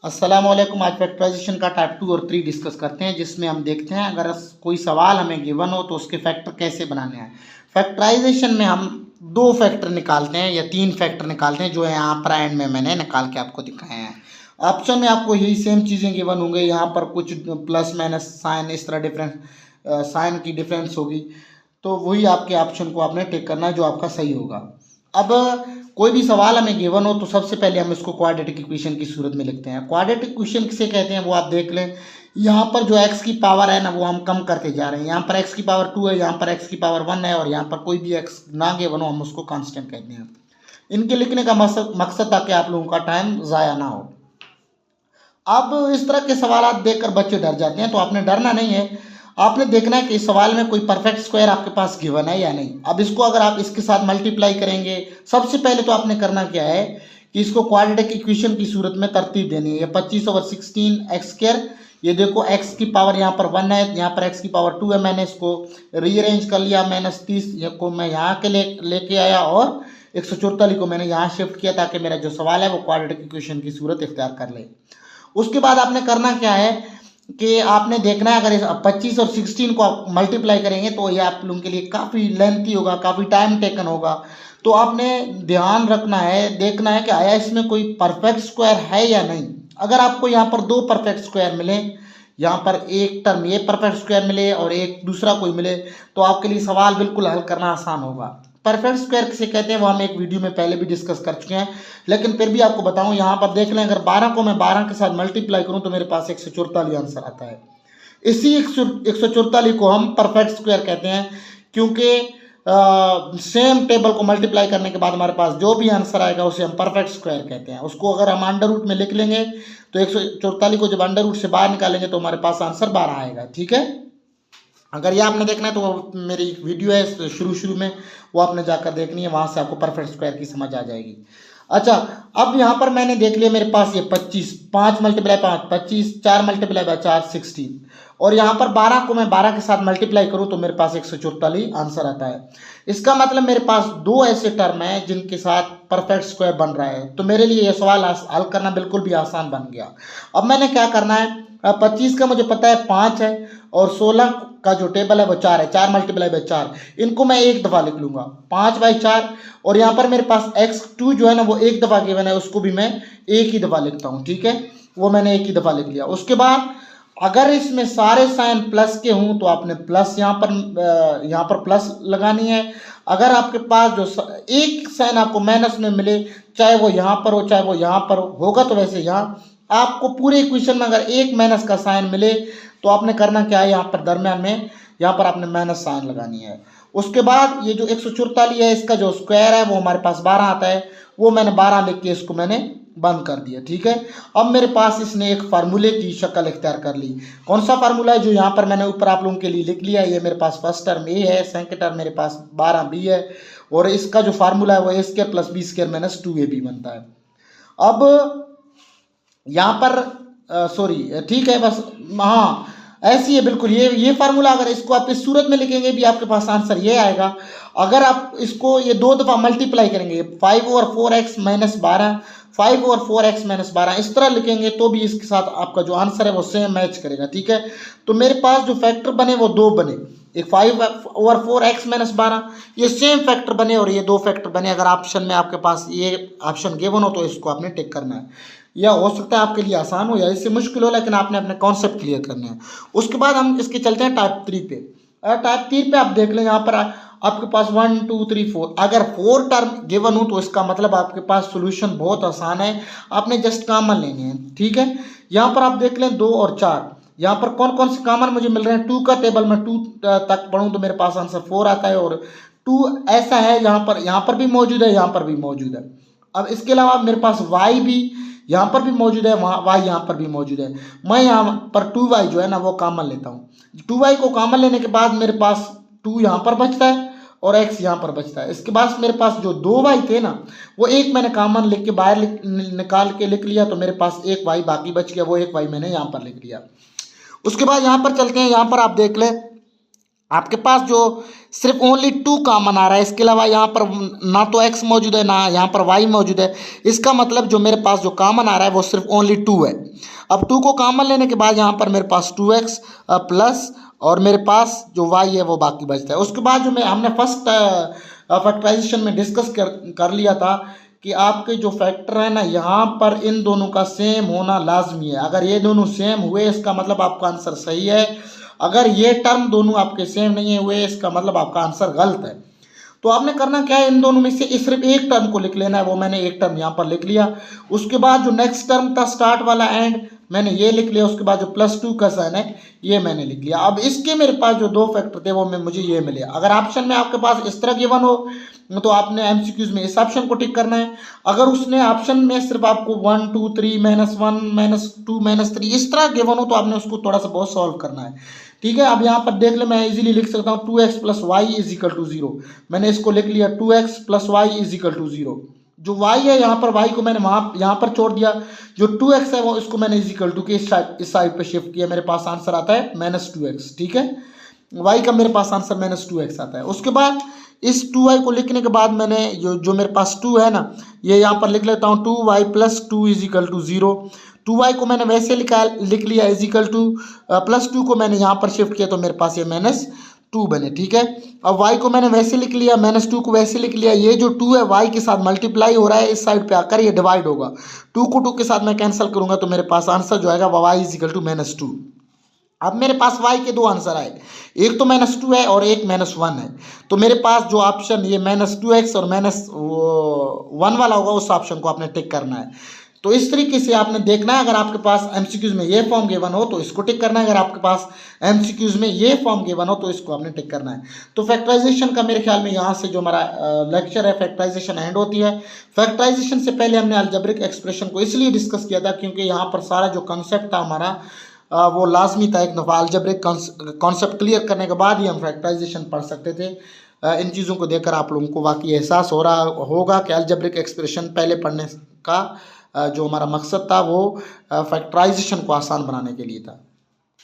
अस्सलाम वालेकुम। आज फैक्टराइजेशन का टाइप 2 और 3 डिस्कस करते हैं, जिसमें हम देखते हैं अगर कोई सवाल हमें गिवन हो तो उसके फैक्टर कैसे बनाने हैं। फैक्टराइजेशन में हम दो फैक्टर निकालते हैं या तीन फैक्टर निकालते हैं, जो है यहाँ पर एंड में मैंने निकाल के आपको दिखाए हैं। ऑप्शन में आपको यही सेम चीज़ें गिवन होंगे, यहाँ पर कुछ प्लस माइनस साइन इस तरह डिफरेंस साइन की डिफरेंस होगी, तो वही आपके ऑप्शन को आपने टिक करना है जो आपका सही होगा। अब कोई भी सवाल हमें गिवन हो तो सबसे पहले हम इसको क्वाड्रेटिक इक्वेशन की सूरत में लिखते हैं। क्वाड्रेटिक इक्वेशन किसे कहते हैं वो आप देख लें। यहाँ पर जो x की पावर है ना वो हम कम करते जा रहे हैं। यहाँ पर x की पावर 2 है, यहाँ पर x की पावर 1 है, और यहाँ पर कोई भी x ना गिवन हो हम उसको कांस्टेंट कहते हैं। इनके लिखने का मकसद ताकि आप लोगों का टाइम ज़ाया ना हो। अब इस तरह के सवाल देखकर बच्चे डर जाते हैं, तो आपने डरना नहीं है। आपने देखना है कि इस सवाल में कोई परफेक्ट स्क्वायर आपके पास गिवन है या नहीं। अब इसको अगर आप इसके साथ मल्टीप्लाई करेंगे, सबसे पहले तो आपने करना क्या है कि इसको क्वाड्रेटिक इक्वेशन की सूरत में तरतीब देनी है। 25/16 एक्स स्क्वायर, ये देखो x की पावर यहाँ पर 1 है, यहाँ पर x की पावर 2 है। मैंने इसको रीअरेंज कर लिया, -30 को मैं यहाँ के लेके आया और 144 को मैंने यहाँ शिफ्ट किया, ताकि मेरा जो सवाल है वो क्वाड्रेटिक इक्वेशन की सूरत इख्तियार कर ले। उसके बाद आपने करना क्या है कि आपने देखना है, अगर 25 और 16 को आप मल्टीप्लाई करेंगे तो ये आप लोगों के लिए काफ़ी लेंथी होगा, काफ़ी टाइम टेकन होगा। तो आपने ध्यान रखना है, देखना है कि आया इसमें कोई परफेक्ट स्क्वायर है या नहीं। अगर आपको यहाँ पर दो परफेक्ट स्क्वायर मिले, यहाँ पर एक टर्म ये परफेक्ट स्क्वायर मिले और एक दूसरा कोई मिले, तो आपके लिए सवाल बिल्कुल हल करना आसान होगा। परफेक्ट स्क्वायर किसे कहते हैं वो हम एक वीडियो में पहले भी डिस्कस कर चुके हैं, लेकिन फिर भी आपको बताऊं। यहाँ पर देख लें, अगर 12 को मैं 12 के साथ मल्टीप्लाई करूं तो मेरे पास 144 आंसर आता है। इसी 144 को हम परफेक्ट स्क्वायर कहते हैं, क्योंकि सेम टेबल को मल्टीप्लाई करने के बाद हमारे पास जो भी आंसर आएगा उसे हम परफेक्ट स्क्वायर कहते हैं। उसको अगर हम अंडर रूट में लिख लेंगे तो 144 को जब अंडर रूट से बाहर निकालेंगे तो हमारे पास आंसर 12 आएगा। ठीक है, अगर ये आपने देखना है तो मेरी वीडियो है शुरू में, वो आपने जाकर देखनी है, वहाँ से आपको परफेक्ट स्क्वायर की समझ आ जाएगी। अच्छा, अब यहाँ पर मैंने देख लिया मेरे पास ये 25, 5 × 5 25, 4 × 4 16, और यहाँ पर 12 को मैं 12 के साथ मल्टीप्लाई करूँ तो मेरे पास 144 आंसर आता है। इसका मतलब मेरे पास दो ऐसे टर्म हैं जिनके साथ परफेक्ट स्क्वायर बन रहा है, तो मेरे लिए ये सवाल हल करना बिल्कुल भी आसान बन गया। अब मैंने क्या करना है, 25 का मुझे पता है 5 है, और 16 का जो टेबल है वो 4 है, 4 × 4, इनको मैं एक दफ़ा लिख लूँगा 5/4, और यहाँ पर मेरे पास x2 जो है ना वो एक दफ़ा गिवन है, उसको भी मैं एक ही दफ़ा लिखता हूँ। ठीक है, वो मैंने एक ही दफ़ा लिख लिया। उसके बाद अगर इसमें सारे साइन प्लस के हों तो आपने प्लस यहाँ पर प्लस लगानी है। अगर आपके पास जो एक साइन आपको माइनस में मिले, चाहे वो यहाँ पर हो चाहे वो यहाँ पर होगा, तो वैसे यहाँ आपको पूरे इक्वेशन में अगर एक माइनस का साइन मिले तो आपने करना क्या है, यहाँ पर दरम्यान में यहाँ पर आपने माइनस साइन लगानी है। उसके बाद ये जो 144 है इसका जो स्क्वायर है वो हमारे पास 12 आता है, वो मैंने 12 लिख के इसको मैंने बंद कर दिया। ठीक है, अब मेरे पास इसने एक फार्मूले की शक्ल इख्तियार कर ली। कौन सा फार्मूला है, जो यहाँ पर मैंने ऊपर आप लोगों के लिए लिख लिया। ये मेरे पास फर्स्ट टर्म ए है, सेकंड टर्म मेरे पास 12b है, और इसका जो फार्मूला है वो a² + b² - 2ab बनता है। अब यहाँ पर सॉरी, ठीक है, बस हाँ ऐसी है बिल्कुल ये फार्मूला। अगर इसको आप इस सूरत में लिखेंगे भी आपके पास आंसर ये आएगा। अगर आप इसको ये दो दफ़ा मल्टीप्लाई करेंगे, 5/4x - 12, 5/4x - 12, इस तरह लिखेंगे तो भी इसके साथ आपका जो आंसर है वो सेम मैच करेगा। ठीक है, तो मेरे पास जो फैक्टर बने वो दो बने, एक 5/4x - 12, ये सेम फैक्टर बने, और ये दो फैक्टर बने। अगर ऑप्शन में आपके पास ये ऑप्शन गिवन हो तो इसको आपने टिक करना है। या हो सकता है आपके लिए आसान हो या इससे मुश्किल हो, लेकिन आपने अपने कॉन्सेप्ट क्लियर करने हैं। उसके बाद हम इसके चलते हैं टाइप 3 पे। टाइप 3 पे आप देख लें, यहाँ पर आपके पास 1 2 3 4, अगर 4 टर्म गिवन हो तो इसका मतलब आपके पास सोल्यूशन बहुत आसान है, आपने जस्ट कॉमन लेने हैं। ठीक है, यहाँ पर आप देख लें 2 और 4, यहाँ पर कौन कौन से कॉमन मुझे मिल रहे हैं। 2 का टेबल में 2 तक पढ़ूँ तो मेरे पास आंसर 4 आता है, और 2 ऐसा है यहाँ पर भी मौजूद है, यहाँ पर भी मौजूद है। अब इसके अलावा मेरे पास y भी यहाँ पर भी मौजूद है, वहाँ y यहाँ पर भी मौजूद है। मैं यहाँ पर 2y जो है ना वो कॉमन लेता हूँ। 2y को कॉमन लेने के बाद मेरे पास 2 यहाँ पर बचता है और x यहाँ पर बचता है। इसके बाद मेरे पास जो 2y थे ना वो एक मैंने कॉमन लिख के बाहर निकाल के लिख लिया, तो मेरे पास एक y बाकी बच गया, वो एक y मैंने यहाँ पर लिख लिया। उसके बाद यहाँ पर चलते हैं, यहाँ पर आप देख लें आपके पास जो सिर्फ ओनली 2 कॉमन आ रहा है, इसके अलावा यहाँ पर ना तो x मौजूद है ना यहाँ पर y मौजूद है। इसका मतलब जो मेरे पास जो कॉमन आ रहा है वो सिर्फ ओनली 2 है। अब 2 को कॉमन लेने के बाद यहाँ पर मेरे पास 2x प्लस और मेरे पास जो y है वो बाकी बचता है। उसके बाद जो हमने फर्स्ट फैक्टराइजेशन में डिस्कस कर लिया था कि आपके जो फैक्टर है ना, यहाँ पर इन दोनों का सेम होना लाजमी है। अगर ये दोनों सेम हुए इसका मतलब आपका आंसर सही है, अगर ये टर्म दोनों आपके सेम नहीं हुए इसका मतलब आपका आंसर गलत है। तो आपने करना क्या है, इन दोनों में से सिर्फ एक टर्म को लिख लेना है। वो मैंने एक टर्म यहाँ पर लिख लिया। उसके बाद जो नेक्स्ट टर्म था स्टार्ट वाला एंड, मैंने ये लिख लिया। उसके बाद जो +2 का साइन है ये मैंने लिख लिया। अब इसके मेरे पास जो 2 फैक्टर थे वो मुझे ये मिले। अगर ऑप्शन में आपके पास इस तरह गिवन हो तो आपने एमसीक्यूज में इस ऑप्शन को टिक करना है। अगर उसने ऑप्शन में सिर्फ आपको 1 2 3 -1 -2 -3 इस तरह गिवन हो तो आपने उसको थोड़ा सा बहुत सॉल्व करना है। ठीक है, अब यहाँ पर देख ले, मैं इजीली लिख सकता हूँ 2x + y = 0। मैंने इसको लिख लिया 2x + y = 0। जो y है यहाँ पर y को मैंने यहाँ पर छोड़ दिया। जो 2x है वो इसको मैंने इजिकल टू के इस साइड पे शिफ्ट किया। मेरे पास आंसर आता है -2x। ठीक है, y का मेरे पास आंसर -2x आता है। उसके बाद इस 2y को लिखने के बाद मैंने जो मेरे पास 2 है ना, ये यहाँ पर लिख लेता हूँ 2y + 2 = 0। 2y को मैंने वैसे लिख लिया +2 को मैंने यहाँ पर शिफ्ट किया तो मेरे पास ये -2 बने। ठीक है, अब y को मैंने वैसे लिख लिया, -2 को वैसे लिख लिया। ये जो 2 है y के साथ मल्टीप्लाई हो रहा है, इस साइड पे आकर ये डिवाइड होगा। 2 को 2 के साथ मैं कैंसिल करूंगा तो मेरे पास आंसर जो आएगा y = -2। अब मेरे पास y के 2 आंसर आए, एक तो -2 है और एक -1 है। तो मेरे पास जो ऑप्शन ये -2x और -1 वाला होगा उस ऑप्शन को आपने टिक करना है। तो इस तरीके से आपने देखना है। अगर आपके पास एमसीक्यूज में ये फॉर्म गिवन हो तो इसको टिक करना है, अगर आपके पास एमसीक्यूज में ये फॉर्म गिवन हो तो इसको आपने टिक करना है। तो फैक्टराइजेशन का मेरे ख्याल में यहाँ से जो हमारा लेक्चर है फैक्टराइजेशन एंड होती है। फैक्टराइजेशन से पहले हमने अलजेब्रिक एक्सप्रेशन को इसलिए डिस्कस किया था क्योंकि यहाँ पर सारा जो कॉन्सेप्ट था हमारा वो लाजमी था। एक दफ़ा अलजेब्रिक कॉन्सेप्ट क्लियर करने के बाद ही हम फैक्टराइजेशन पढ़ सकते थे। इन चीज़ों को देखकर आप लोगों को वाकई एहसास हो रहा होगा कि अलजेब्रिक एक्सप्रेशन पहले पढ़ने का जो हमारा मकसद था वो फैक्टराइजेशन को आसान बनाने के लिए था।